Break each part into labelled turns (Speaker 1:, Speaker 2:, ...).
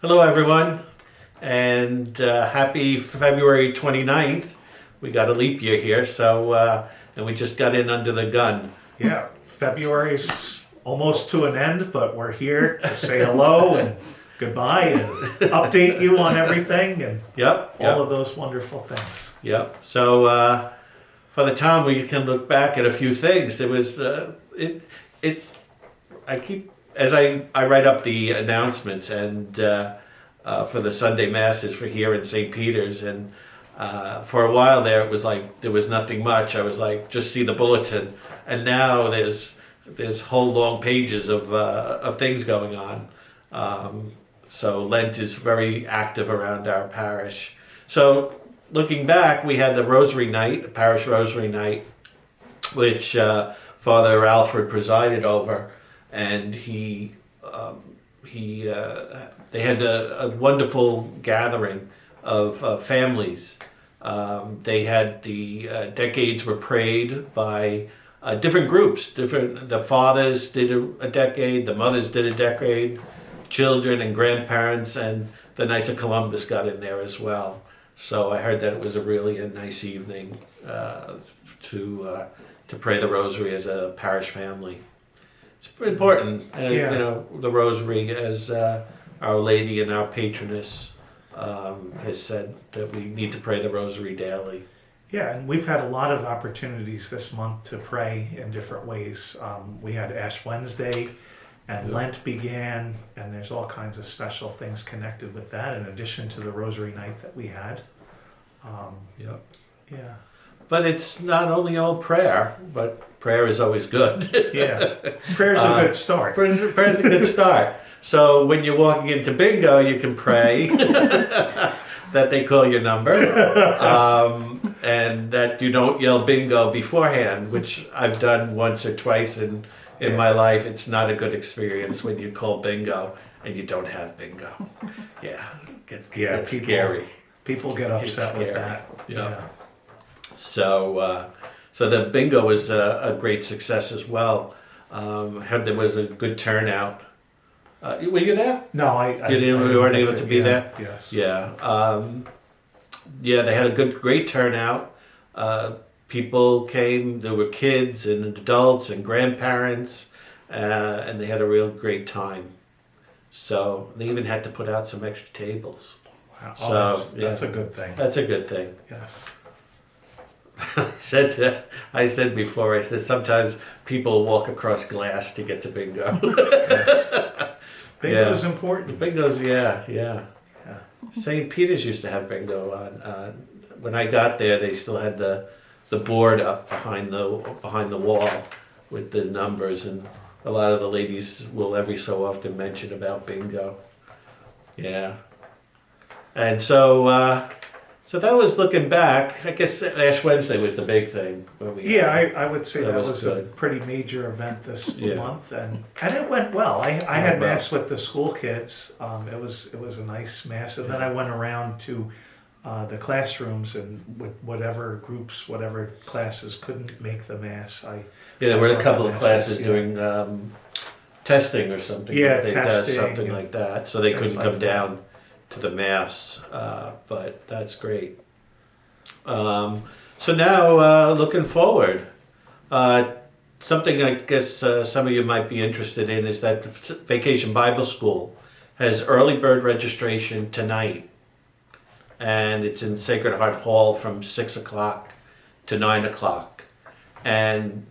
Speaker 1: Hello, everyone, and happy February 29th. We got a leap year here, and we just got in under the gun.
Speaker 2: Yeah, February's almost to an end, but we're here to say hello and goodbye and update you on everything and all of those wonderful things.
Speaker 1: Yep. So for the town, we can look back at a few things. There was as I write up the announcements and for the Sunday masses for here in St. Peter's, and for a while there it was like there was nothing much. I was like, just see the bulletin, and now there's whole long pages of things going on. So Lent is very active around our parish. So looking back, we had the Rosary Night, Parish Rosary Night, which Father Alfred presided over, and they had a wonderful gathering of families. They had the decades were prayed by different groups. The fathers did a decade, the mothers did a decade, children and grandparents, and the Knights of Columbus got in there as well. So I heard that it was a nice evening to pray the Rosary as a parish family. It's pretty important, the Rosary, as Our Lady and our patroness has said that we need to pray the Rosary daily.
Speaker 2: Yeah, and we've had a lot of opportunities this month to pray in different ways. We had Ash Wednesday, and Lent began, and there's all kinds of special things connected with that, in addition to the Rosary Night that we had. Yeah.
Speaker 1: But it's not only all prayer, but prayer is always good.
Speaker 2: Yeah, prayer's a good start.
Speaker 1: Prayer's a good start. So when you're walking into bingo, you can pray that they call your number, and that you don't yell bingo beforehand, which I've done once or twice in my life. It's not a good experience when you call bingo and you don't have bingo. It's scary.
Speaker 2: People get upset with that.
Speaker 1: Yeah. So the bingo was a great success as well. I heard there was a good turnout. Were you there?
Speaker 2: No,
Speaker 1: you weren't able to be there?
Speaker 2: Yes.
Speaker 1: Yeah. They had a great turnout. People came. There were kids and adults and grandparents, and they had a real great time. So they even had to put out some extra tables.
Speaker 2: Wow.
Speaker 1: So
Speaker 2: that's a good thing.
Speaker 1: That's a good thing.
Speaker 2: Yes.
Speaker 1: I said before, sometimes people walk across glass to get to bingo.
Speaker 2: Yes. Bingo's important.
Speaker 1: Bingo's, yeah. St. Peter's used to have bingo on. When I got there, they still had the board up behind the wall with the numbers, and a lot of the ladies will every so often mention about bingo. Yeah. And so that was looking back. I guess Ash Wednesday was the big thing.
Speaker 2: I would say that was a pretty major event this month, and it went well. I had mass with the school kids. It was a nice mass, and then I went around to the classrooms, and with whatever groups, whatever classes couldn't make the mass.
Speaker 1: There were a couple of classes doing testing or something.
Speaker 2: Yeah,
Speaker 1: testing, something like that, so they couldn't come down to the mass, but that's great. So now, looking forward, something I guess some of you might be interested in is that Vacation Bible School has early bird registration tonight, and it's in Sacred Heart Hall from 6 o'clock to 9 o'clock. And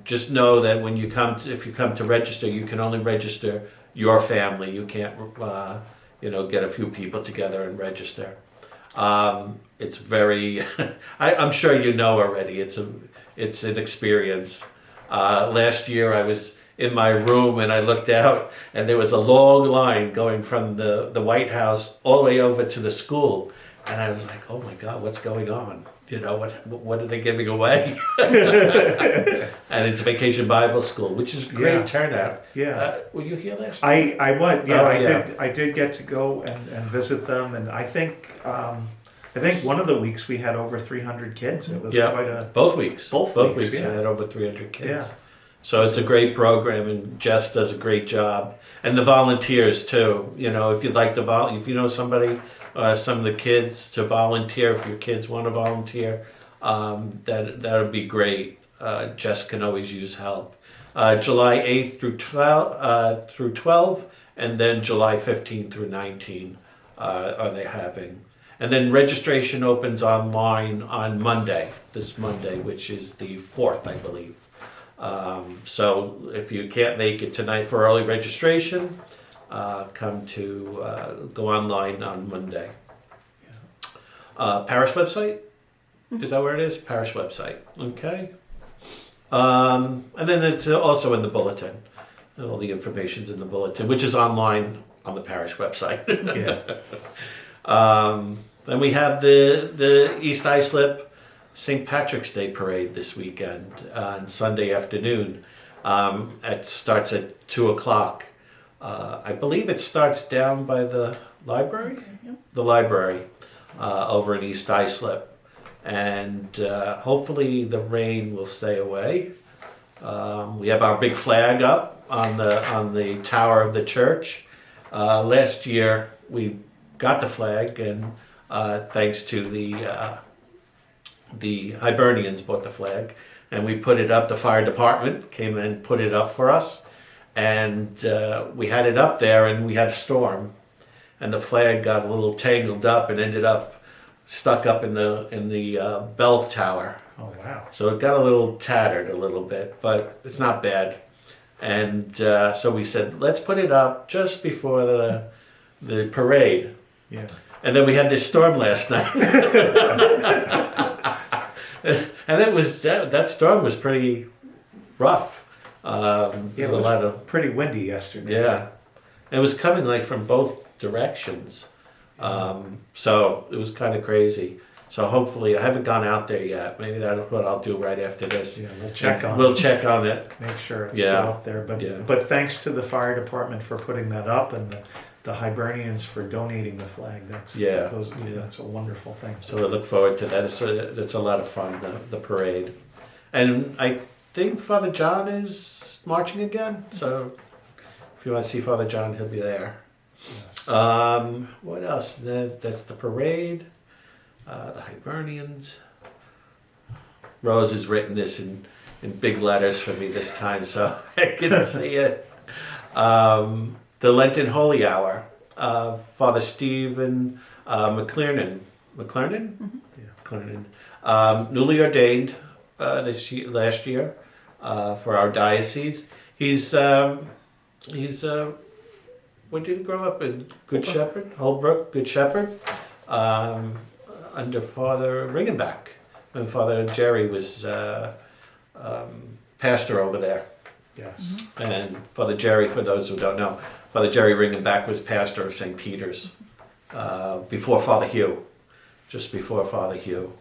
Speaker 1: just know that if you come to register, you can only register your family. You can't get a few people together and register. It's very, I'm sure you know already, it's an experience. Last year I was in my room and I looked out and there was a long line going from the White House all the way over to the school. And I was like, oh my God, what's going on? What are they giving away? And it's Vacation Bible School, which is a great turnout.
Speaker 2: Yeah.
Speaker 1: Were you here last
Speaker 2: year? I was. Yeah,
Speaker 1: Oh,
Speaker 2: I did get to go and visit them, and I think one of the weeks we had over 300 kids. It was quite a
Speaker 1: both weeks.
Speaker 2: Both weeks.
Speaker 1: I had over 300 kids.
Speaker 2: Yeah.
Speaker 1: So it's a great program, and Jess does a great job. And the volunteers too. You know, if you'd like to if you know somebody, some of the kids to volunteer, if your kids want to volunteer, that would be great. Jess can always use help. July 8th through 12, and then July 15th through 19 are they having. And then registration opens online on Monday, this Monday, which is the 4th, I believe. So if you can't make it tonight for early registration, go online on Monday. Parish website? Is that where it is? Parish website. Okay. And then it's also in the bulletin. All the information's in the bulletin, which is online on the parish website. Then we have the East Islip St. Patrick's Day Parade this weekend on Sunday afternoon. It starts at 2:00. I believe it starts down by the library? The library over in East Islip. And hopefully the rain will stay away. We have our big flag up on the tower of the church. Last year we got the flag, and thanks to the Hibernians bought the flag, and we put it up. The fire department came and put it up for us, and we had it up there, and we had a storm, and the flag got a little tangled up and ended up stuck up in the bell tower.
Speaker 2: Oh wow!
Speaker 1: So it got a little tattered a little bit, but it's not bad. And so we said, let's put it up just before the parade.
Speaker 2: Yeah.
Speaker 1: And then we had this storm last night, and it was that storm was pretty rough.
Speaker 2: It was a lot of pretty windy yesterday.
Speaker 1: Yeah, it was coming like from both directions. So it was kind of crazy. So hopefully, I haven't gone out there yet. Maybe that's what I'll do right after this.
Speaker 2: Yeah,
Speaker 1: we'll check on it.
Speaker 2: Make sure it's still up there. But thanks to the fire department for putting that up, and the Hibernians for donating the flag. That's a wonderful thing.
Speaker 1: So I look forward to that. It's a lot of fun, the parade. And I think Father John is marching again. So if you want to see Father John, he'll be there. Yes. What else? That's the parade. The Hibernians. Rose has written this in big letters for me this time, so I can see it. The Lenten Holy Hour. Father Stephen McClernand. McClernand? Mm-hmm. Yeah. McClernand. Newly ordained last year for our diocese. He's where did he grow up in? Good Shepherd, Holbrook, Good Shepherd, under Father Ringenbach, when Father Jerry was pastor over there.
Speaker 2: Yes.
Speaker 1: Mm-hmm. And Father Jerry, for those who don't know, Father Jerry Ringenbach was pastor of St. Peter's before Father Hugh, just before Father Hugh.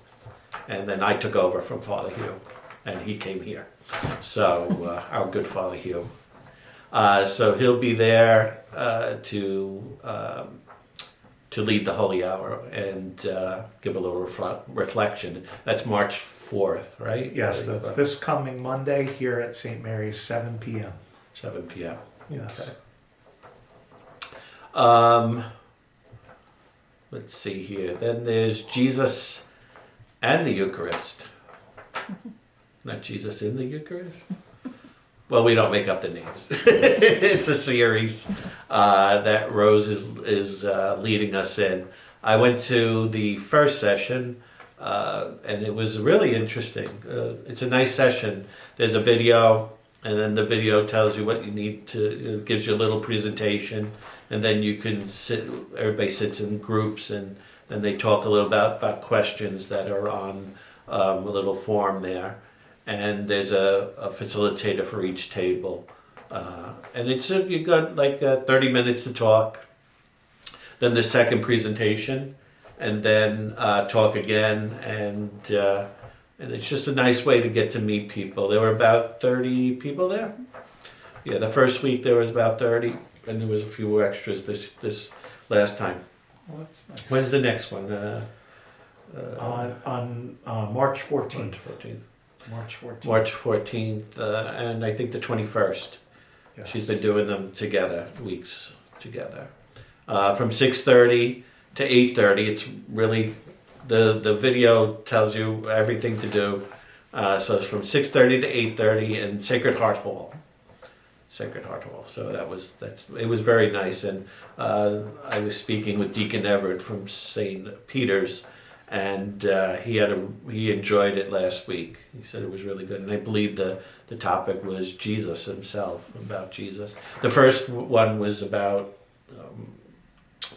Speaker 1: And then I took over from Father Hugh, and he came here. So our good Father Hugh. So he'll be there to lead the Holy Hour and give a little reflection. That's March 4th, right?
Speaker 2: Yes, that's this coming Monday here at St. Mary's, 7 p.m.
Speaker 1: 7 p.m.
Speaker 2: Yes.
Speaker 1: Okay. Let's see here. Then there's Jesus and the Eucharist. Not Jesus in the Eucharist? Well, we don't make up the names. It's a series that Rose is leading us in. I went to the first session, and it was really interesting. It's a nice session. There's a video, and then the video tells you what you need to, it gives you a little presentation, and then you can sit, everybody sits in groups, and then they talk a little about questions that are on a little form there. And there's a facilitator for each table. And you've got like 30 minutes to talk. Then the second presentation, and then talk again. And it's just a nice way to get to meet people. There were about 30 people there. Yeah, the first week there was about 30, and there was a few extras this last time.
Speaker 2: Well, that's nice.
Speaker 1: When's the next one?
Speaker 2: On March 14th.
Speaker 1: March 14th, and I think the 21st.
Speaker 2: Yes.
Speaker 1: She's been doing them together, weeks together. From 6:30 to 8:30, it's really, the video tells you everything to do. So it's from 6:30 to 8:30 in Sacred Heart Hall. Sacred Heart Hall. So it was very nice. And I was speaking with Deacon Everett from St. Peter's, and he enjoyed it last week. He said it was really good, and I believe the topic was Jesus himself, about Jesus. The first one was about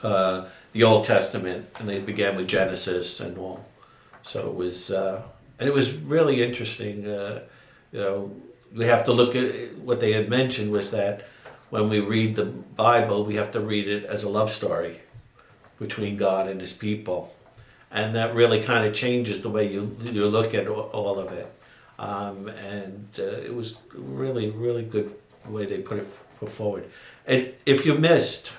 Speaker 1: the Old Testament, and they began with Genesis and all. So it was, and it was really interesting. We have to look at what they had mentioned was that when we read the Bible, we have to read it as a love story between God and His people. And that really kind of changes the way you look at all of it. And it was really, really good way they put forward. If you missed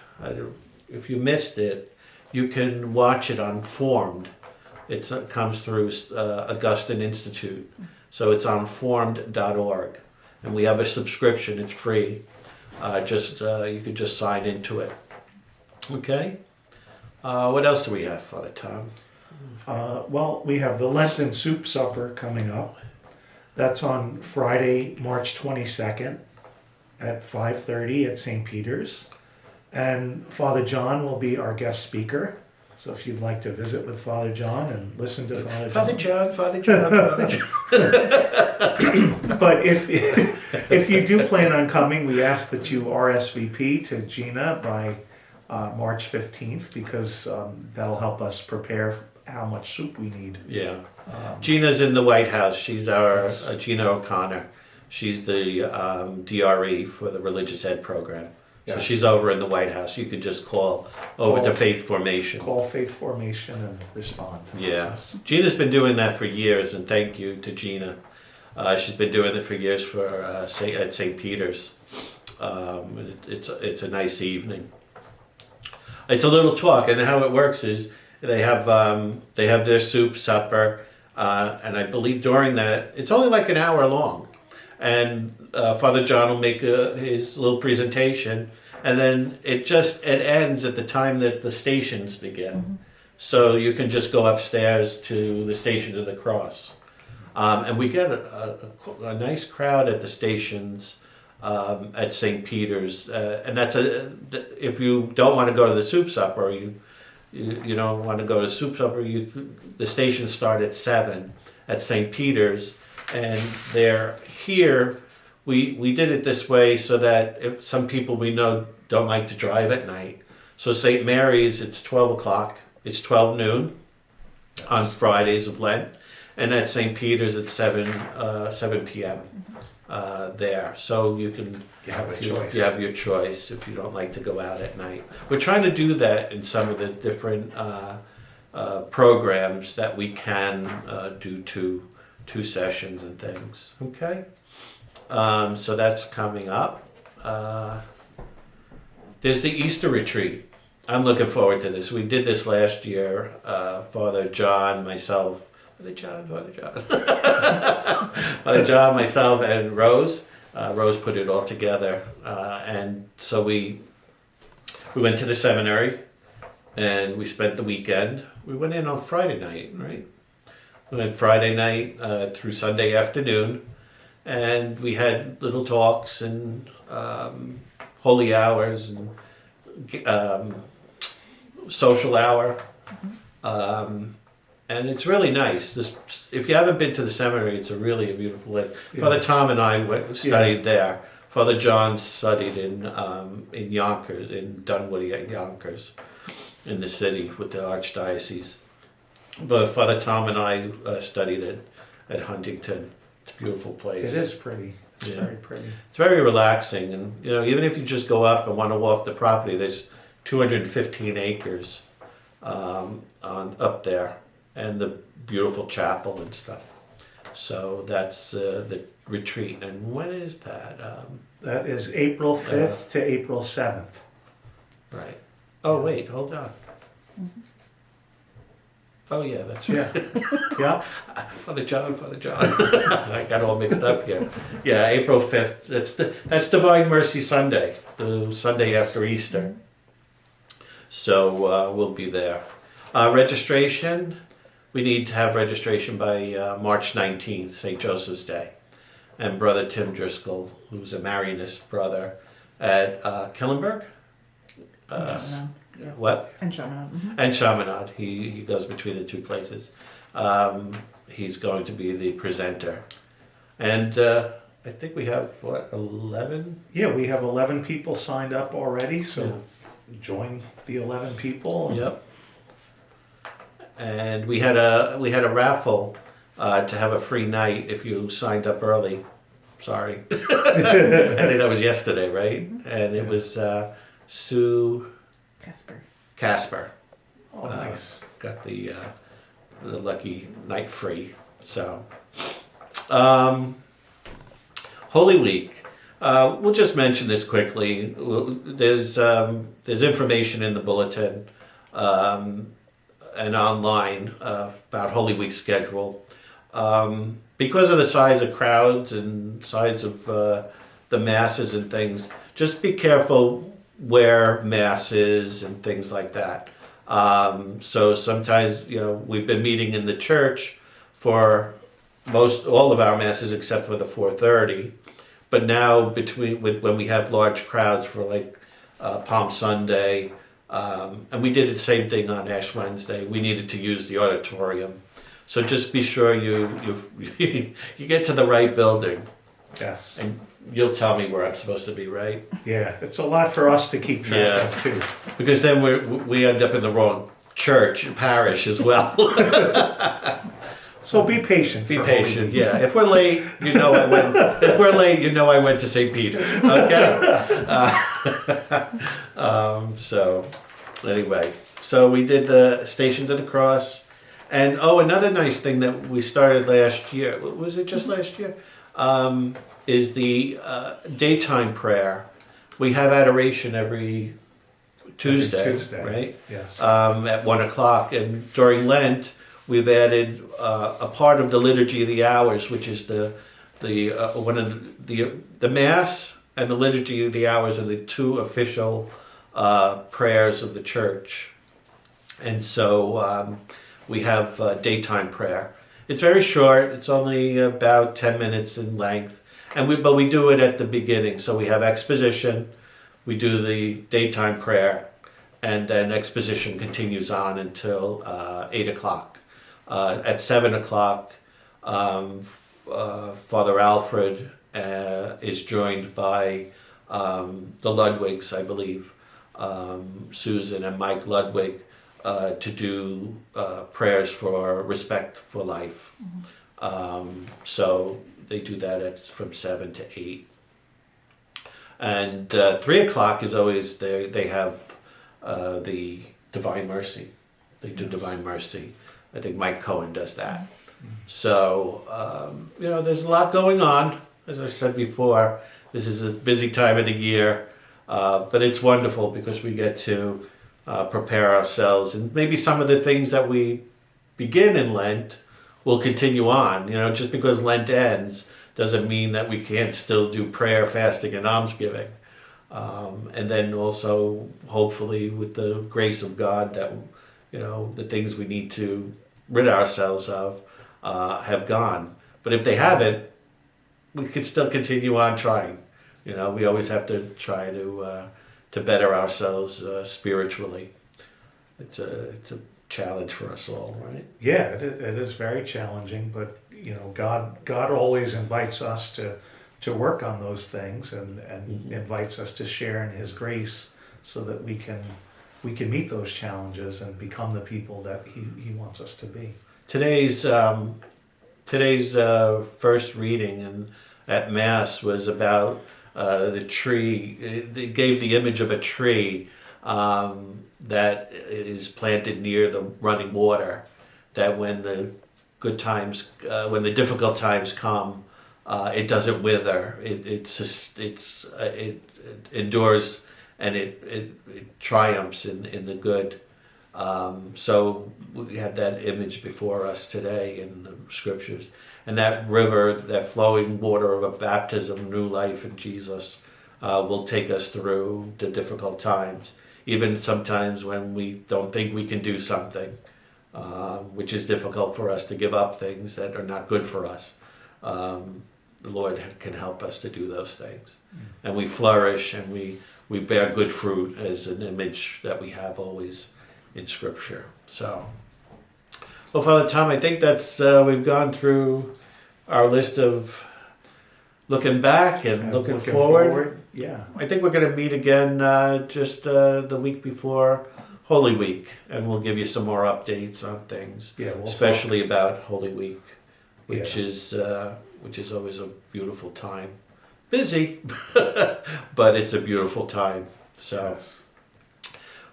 Speaker 1: it, you can watch it on Formed. It comes through Augustine Institute. So it's on formed.org. And we have a subscription, it's free. You could just sign into it. Okay? What else do we have, Father Tom?
Speaker 2: Well, we have the Lenten Soup Supper coming up. That's on Friday, March 22nd at 5:30 at St. Peter's. And Father John will be our guest speaker. So if you'd like to visit with Father John and listen to Father John.
Speaker 1: Father John.
Speaker 2: But if you do plan on coming, we ask that you RSVP to Gina by March 15th, because that'll help us prepare how much soup we need.
Speaker 1: Yeah. Gina's in the White House. She's our Gina O'Connor. She's the DRE for the Religious Ed program. So
Speaker 2: Yes.
Speaker 1: she's over in the White House. You can just call to Faith Formation.
Speaker 2: Call Faith Formation and respond.
Speaker 1: Yeah. Gina's been doing that for years, and thank you to Gina. She's been doing it for years at St. Peter's. It's a nice evening. It's a little talk, and how it works is they have their soup supper, and I believe during that it's only like an hour long, and Father John will make his little presentation, and then it ends at the time that the stations begin. Mm-hmm. So you can just go upstairs to the Station of the Cross, and we get a nice crowd at the stations. At St. Peter's, and if you don't want to go to the soup supper, you don't want to go to soup supper, the stations start at 7 at St. Peter's, and they're here. We did it this way so that if some people we know don't like to drive at night. So St. Mary's, it's 12 o'clock. It's 12 noon on Fridays of Lent, and at St. Peter's it's 7 p.m. There, so you have your choice if you don't like to go out at night. We're trying to do that in some of the different programs that we can do two sessions and things. Okay, so that's coming up. There's the Easter retreat. I'm looking forward to this. We did this last year. Father John, myself. Father John, myself, and Rose. Rose put it all together, and so we went to the seminary, and we spent the weekend. We went in on Friday night, right? We went Friday night through Sunday afternoon, and we had little talks and holy hours and social hour. And it's really nice. If you haven't been to the seminary, it's really a beautiful place. Yeah. Father Tom and I studied there. Father John studied in Yonkers, in Dunwoody at Yonkers, in the city with the Archdiocese. But Father Tom and I studied at Huntington. It's a beautiful place.
Speaker 2: It is pretty. It's very pretty.
Speaker 1: It's very relaxing, and even if you just go up and want to walk the property, there's 215 acres up there. And the beautiful chapel and stuff. So that's the retreat. And when is that?
Speaker 2: That is April 5th to April 7th.
Speaker 1: Right. Oh, wait, hold on. Oh yeah, that's right.
Speaker 2: Yeah.
Speaker 1: Father John. I got all mixed up here. Yeah, April 5th. That's Divine Mercy Sunday, the Sunday after Easter. So we'll be there. Registration. We need to have registration by March 19th, St. Joseph's Day. And Brother Tim Driscoll, who's a Marianist brother at Killenberg. What?
Speaker 3: And Chaminade. Mm-hmm.
Speaker 1: And Chaminade. He goes between the two places. He's going to be the presenter. And I think we have, 11?
Speaker 2: Yeah, we have 11 people signed up already, so join the 11 people.
Speaker 1: Yep. And we had a raffle to have a free night if you signed up early. Sorry. I think that was yesterday, right? And it was Sue Casper.
Speaker 2: Oh, nice.
Speaker 1: Got the lucky night free. So, Holy Week. We'll just mention this quickly. There's information in the bulletin and online about Holy Week schedule. Because of the size of crowds and size of the masses and things, just be careful where mass is and things like that. So sometimes, we've been meeting in the church for all of our masses except for the 4:30. But now when we have large crowds for like Palm Sunday, and we did the same thing on Ash Wednesday, we needed to use the auditorium. So just be sure you get to the right building.
Speaker 2: Yes.
Speaker 1: And you'll tell me where I'm supposed to be, right?
Speaker 2: Yeah, it's a lot for us to keep track of too.
Speaker 1: Because then we end up in the wrong church and parish as well.
Speaker 2: So be patient.
Speaker 1: Be patient. Yeah. If we're late, I went. If we're late, I went to St. Peter's. Okay. So anyway, so we did the Stations of the Cross, and another nice thing that we started last year. Was it just last year? Is the daytime prayer. We have adoration every Tuesday, right?
Speaker 2: Yes.
Speaker 1: At 1:00, and during Lent we've added a part of the Liturgy of the Hours, which is the Mass and the Liturgy of the Hours are the two official prayers of the church, and so we have daytime prayer. It's very short. It's only about 10 minutes in length. But we do it at the beginning. So we have exposition, we do the daytime prayer, and then exposition continues on until 8:00. At 7:00, Father Alfred is joined by the Ludwigs, I believe, Susan and Mike Ludwig, to do prayers for respect for life. So they do that from 7 to 8. And 3:00 is always they have the Divine Mercy. They do Divine Mercy. I think Mike Cohen does that. So, there's a lot going on. As I said before, this is a busy time of the year, but it's wonderful because we get to prepare ourselves, and maybe some of the things that we begin in Lent will continue on. Just because Lent ends doesn't mean that we can't still do prayer, fasting, and almsgiving. And then also, hopefully, with the grace of God, that the things we need to rid ourselves of have gone. But if they haven't, we could still continue on trying. We always have to try to better ourselves spiritually. It's a challenge for us all, right?
Speaker 2: Yeah, it is very challenging, but God always invites us to work on those things and invites us to share in His grace so that we can meet those challenges and become the people that He wants us to be. Today's
Speaker 1: first reading at Mass was about the tree. It gave the image of a tree that is planted near the running water, that when the good times, when the difficult times come, it doesn't wither. It endures, and it triumphs in the good So we had that image before us today in the scriptures. And that river, that flowing water of a baptism, new life in Jesus, will take us through the difficult times. Even sometimes when we don't think we can do something, which is difficult for us to give up things that are not good for us. The Lord can help us to do those things. And we flourish and we bear good fruit as an image that we have always in Scripture. So, well, Father Tom, I think that's we've gone through our list of looking back and looking forward.
Speaker 2: Yeah.
Speaker 1: I think we're going to meet again just the week before Holy Week, and we'll give you some more updates on things, especially about Holy Week, which is always a beautiful time. Busy, but it's a beautiful time. So,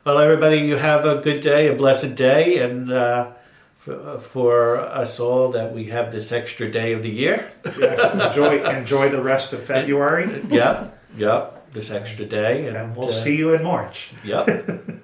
Speaker 1: well, everybody, you have a good day, a blessed day, and for us all that we have this extra day of the year.
Speaker 2: Yes, enjoy the rest of February.
Speaker 1: Yep, this extra day.
Speaker 2: And we'll see you in March.
Speaker 1: Yep.